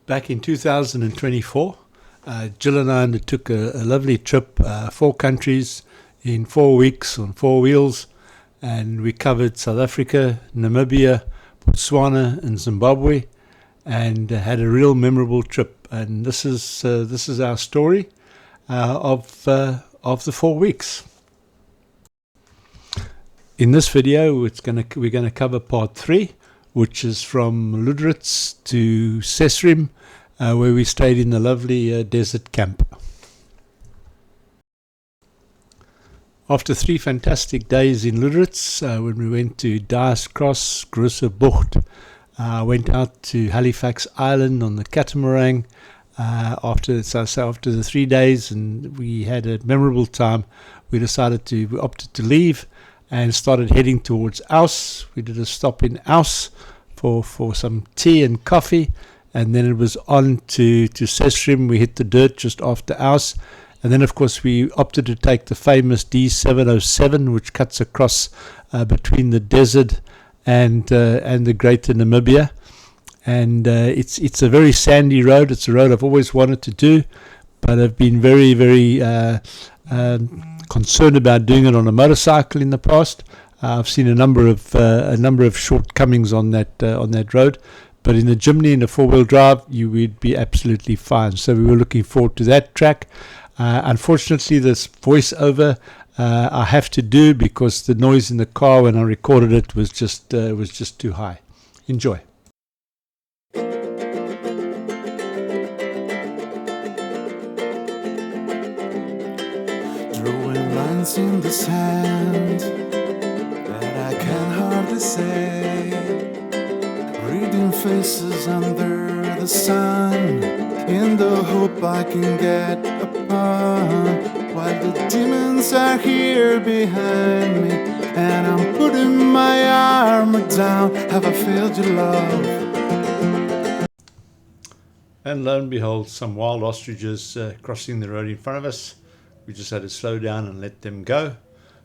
Back in 2024, Jill and I undertook a lovely trip, 4 countries in 4 weeks on 4 wheels, and we covered South Africa, Namibia, Botswana, and Zimbabwe, and had a real memorable trip. And this is our story of the 4 weeks. In this video, we're gonna cover part 3, which is from Lüderitz to Sesriem, where we stayed in the lovely desert camp. After 3 fantastic days in Lüderitz, when we went to Cross, Grosse Bucht, went out to Halifax Island on the catamaran. After the 3 days, and we had a memorable time, we opted to leave and started heading towards Aus. We did a stop in Aus for some tea and coffee, and then it was on to Sesriem. We hit the dirt just after Aus, and then of course we opted to take the famous D707, which cuts across between the desert and the Greater Namibia. And it's a very sandy road. It's a road I've always wanted to do, but I've been very concerned about doing it on a motorcycle in the past. I've seen a number of shortcomings on that road, but in the Jimny and the 4-wheel drive, you would be absolutely fine. So we were looking forward to that track. Unfortunately, this voiceover I have to do because the noise in the car when I recorded it was just too high. Enjoy. Drawing lines in the sand that I can hardly say, reading faces under the sun in the hope I can get upon, while the demons are here behind me and I'm putting my armor down. Have I failed your love? And lo and behold, some wild ostriches crossing the road in front of us. We just had to slow down and let them go.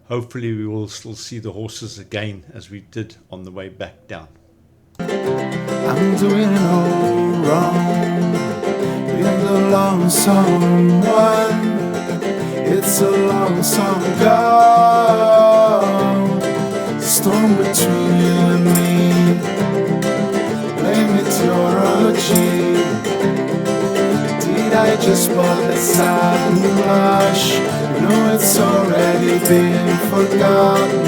Hopefully we will still see the horses again as we did on the way back down. I'm doing it all wrong, being the lonesome one. It's a lonesome gone, storm between you and me. Blame meteorology. Did I just spot a sudden rush? You know it's already been forgotten.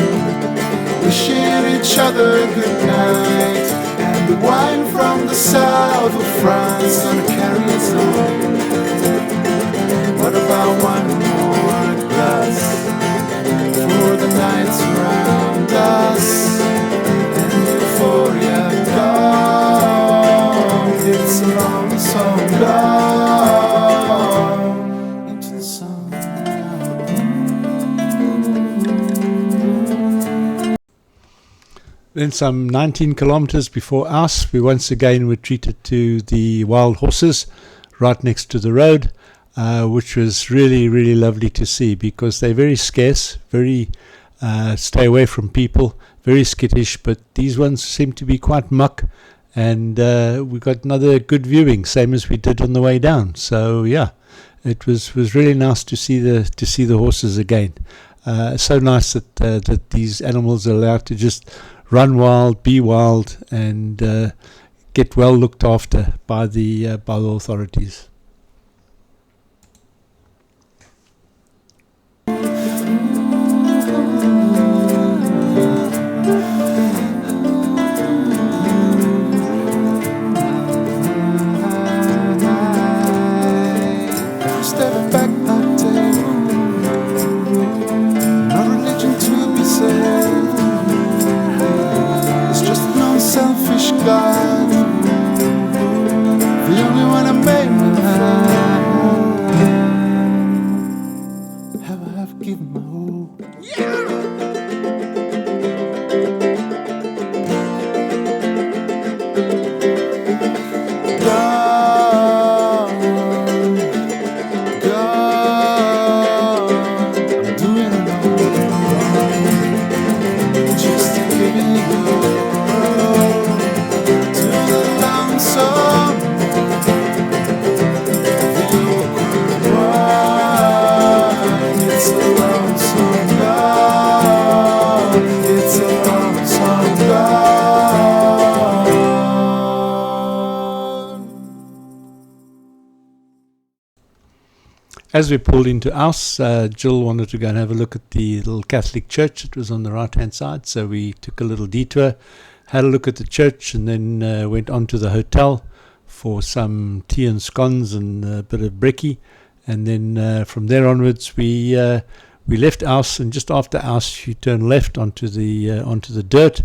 Wishing each other good night, and the wine from the south of France gonna carry us on. What about one more glass for the nights around us and euphoria gone? It's a long song gone into the sun. Then some 19 kilometers before Aus, we once again were treated to the wild horses right next to the road, which was really lovely to see because they're very scarce, very stay away from people, very skittish, but these ones seem to be quite muck, and we got another good viewing, same as we did on the way down. So yeah, it was really nice to see the horses again. So nice that these animals are allowed to just run wild, be wild, and get well looked after by the authorities. Step back that day, no religion to be saved. It's just an unselfish God, the only one I made me have. Have given my all. As we pulled into Aus, Jill wanted to go and have a look at the little Catholic church. It was on the right-hand side, so we took a little detour, had a look at the church, and then went on to the hotel for some tea and scones and a bit of brekkie. And then from there onwards, we left Aus, and just after Aus, you turn left onto the dirt.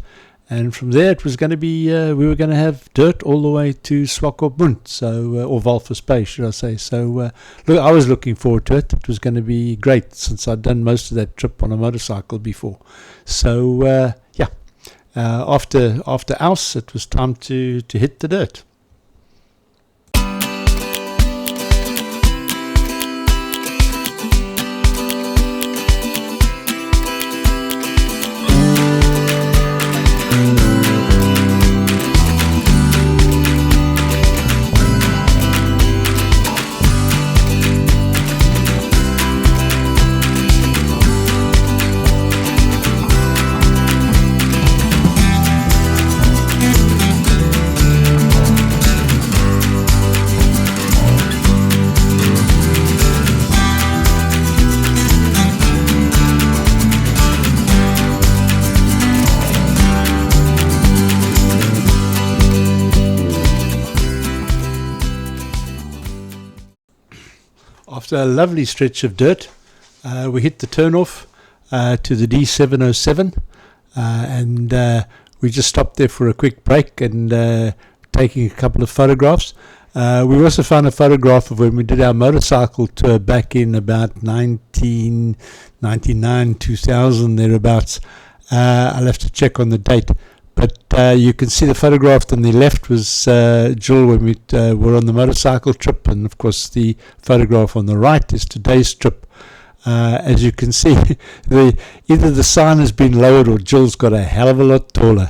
And from there, it was going to be, we were going to have dirt all the way to Swakopmund, so, or Walvis Bay, should I say. So, look, I was looking forward to it. It was going to be great since I'd done most of that trip on a motorcycle before. So, after Aus, it was time to hit the dirt. After a lovely stretch of dirt, we hit the turnoff to the D707, and we just stopped there for a quick break and taking a couple of photographs. We also found a photograph of when we did our motorcycle tour back in about 1999, 2000, thereabouts. I'll have to check on the date. But you can see the photograph on the left was Jill when we were on the motorcycle trip, and of course the photograph on the right is today's trip. As you can see, either the sign has been lowered or Jill's got a hell of a lot taller.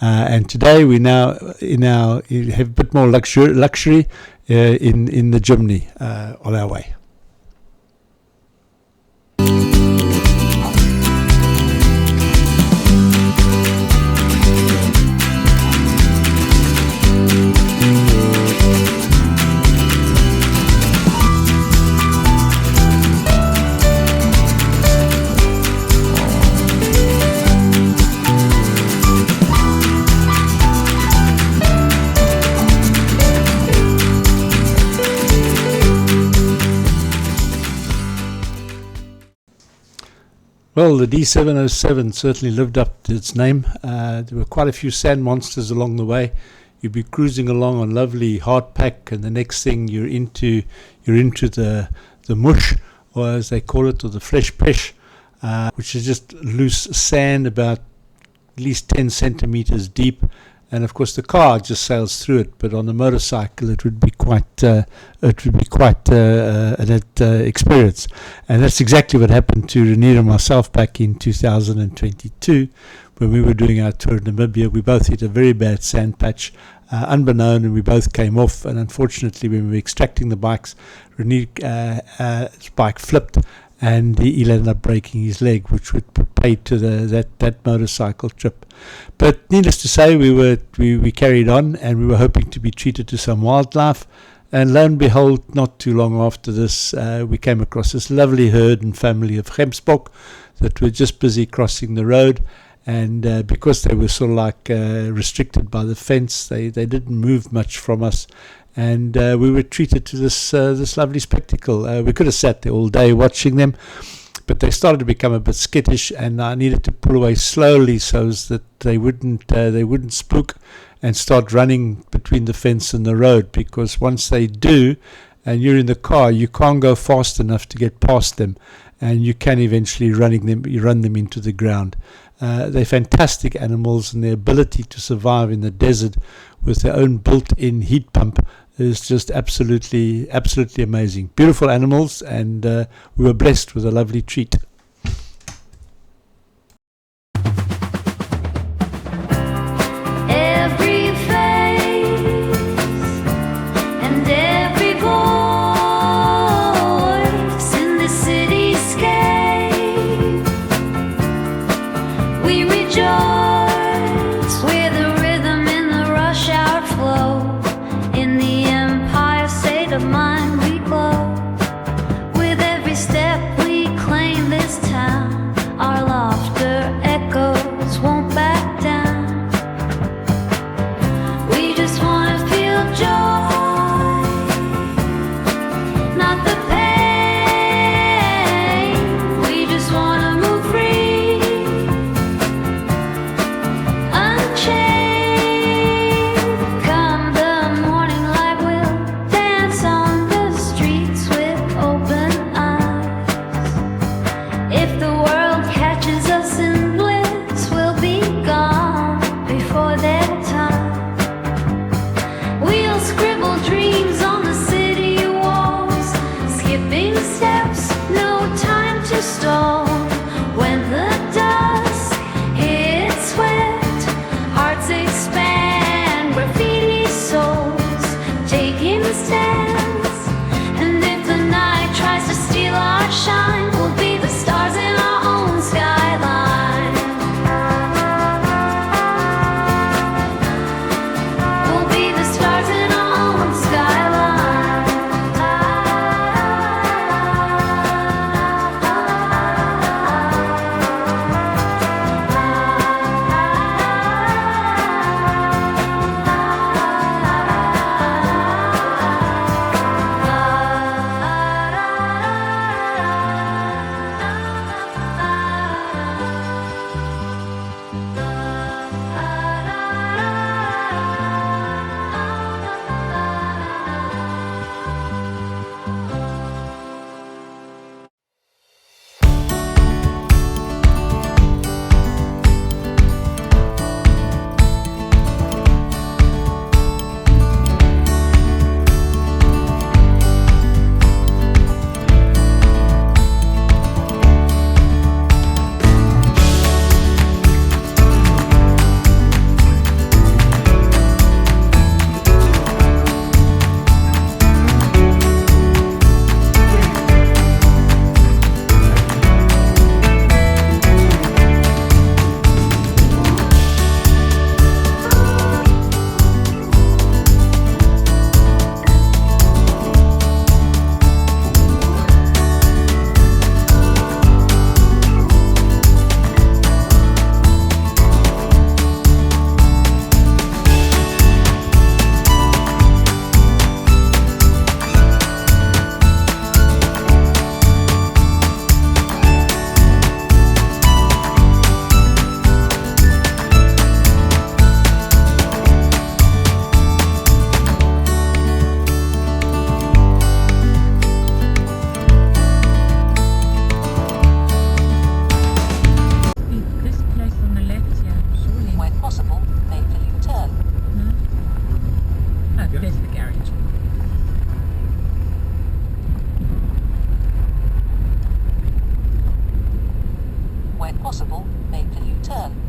And today we now have a bit more luxury in the Jimny on our way. Well, the D707 certainly lived up to its name. There were quite a few sand monsters along the way. You'd be cruising along on lovely hard pack, and the next thing you're into the mush, or as they call it, or the flesh pesh, which is just loose sand about at least 10 centimeters deep. And of course, the car just sails through it. But on a motorcycle, it would be quite an experience. And that's exactly what happened to Renier and myself back in 2022, when we were doing our tour in Namibia. We both hit a very bad sand patch, unbeknown, and we both came off. And unfortunately, when we were extracting the bikes, Renier's bike flipped, and he ended up breaking his leg, which would put paid to that motorcycle trip. But needless to say, we carried on, and we were hoping to be treated to some wildlife. And lo and behold, not too long after this, we came across this lovely herd and family of Gemsbok that were just busy crossing the road. And because they were sort of like restricted by the fence, they didn't move much from us. And we were treated to this lovely spectacle. We could have sat there all day watching them, but they started to become a bit skittish, and I needed to pull away slowly so that they wouldn't spook and start running between the fence and the road. Because once they do, and you're in the car, you can't go fast enough to get past them, and you can eventually run them into the ground. They're fantastic animals, and their ability to survive in the desert with their own built-in heat pump is just absolutely amazing. Beautiful animals, and we were blessed with a lovely treat. Every face and every voice in the cityscape, we rejoice with the rhythm in the rush hour flow. In the empire state of mind we glow. Oh, go into the garage. When possible, make a U-turn.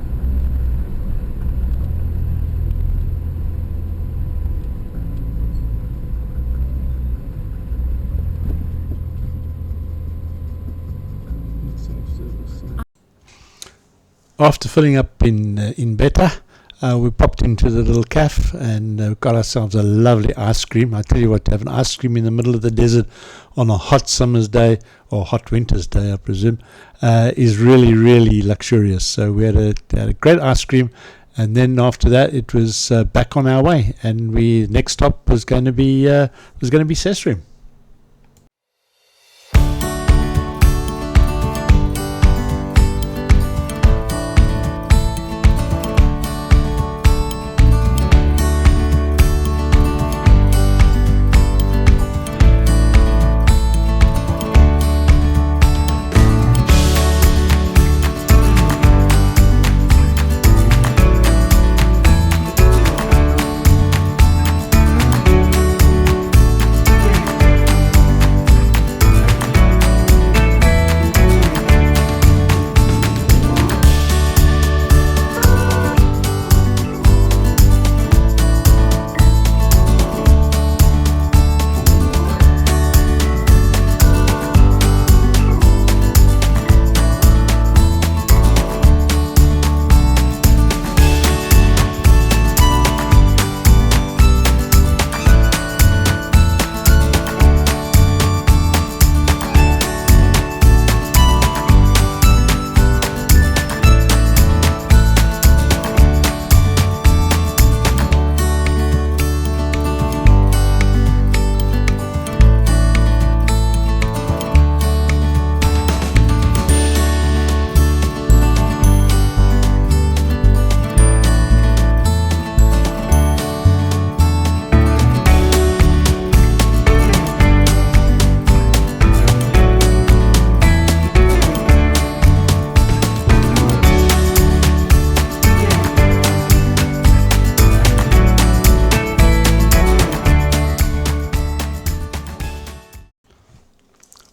After filling up in Beta, we popped into the little cafe and got ourselves a lovely ice cream. I tell you what, to have an ice cream in the middle of the desert on a hot summer's day, or hot winter's day, I presume, is really, really luxurious. So we had a great ice cream, and then after that, it was back on our way. And next stop was going to be Sesriem.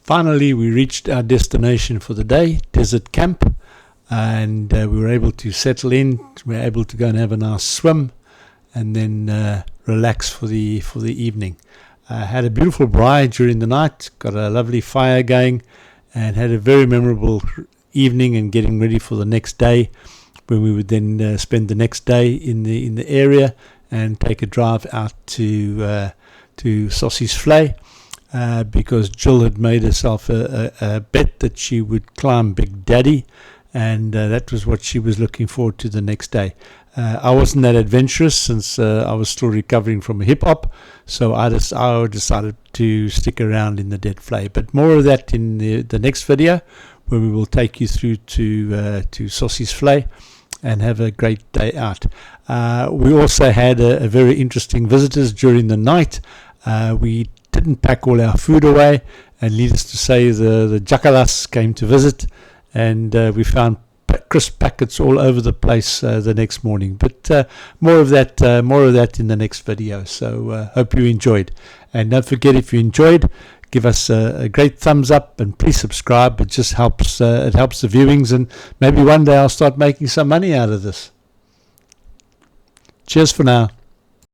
Finally, we reached our destination for the day, Desert Camp, and we were able to settle in. We were able to go and have a nice swim, and then relax for the evening. Had a beautiful braai during the night, got a lovely fire going, and had a very memorable evening and getting ready for the next day, when we would then spend the next day in the area and take a drive out to Sossies Vlei. Because Jill had made herself a bet that she would climb Big Daddy, and that was what she was looking forward to the next day. I wasn't that adventurous since I was still recovering from a hip hop, so I decided to stick around in the Dead Vlei. But more of that in the next video, where we will take you through to Sossies Vlei and have a great day out. We also had a very interesting visitors during the night. We didn't pack all our food away, and needless to say, the jakalas came to visit, and we found crisp packets all over the place the next morning. But more of that in the next video. So hope you enjoyed, and don't forget, if you enjoyed, give us a great thumbs up, and please subscribe. It just helps. It helps the viewings, and maybe one day I'll start making some money out of this. Cheers for now.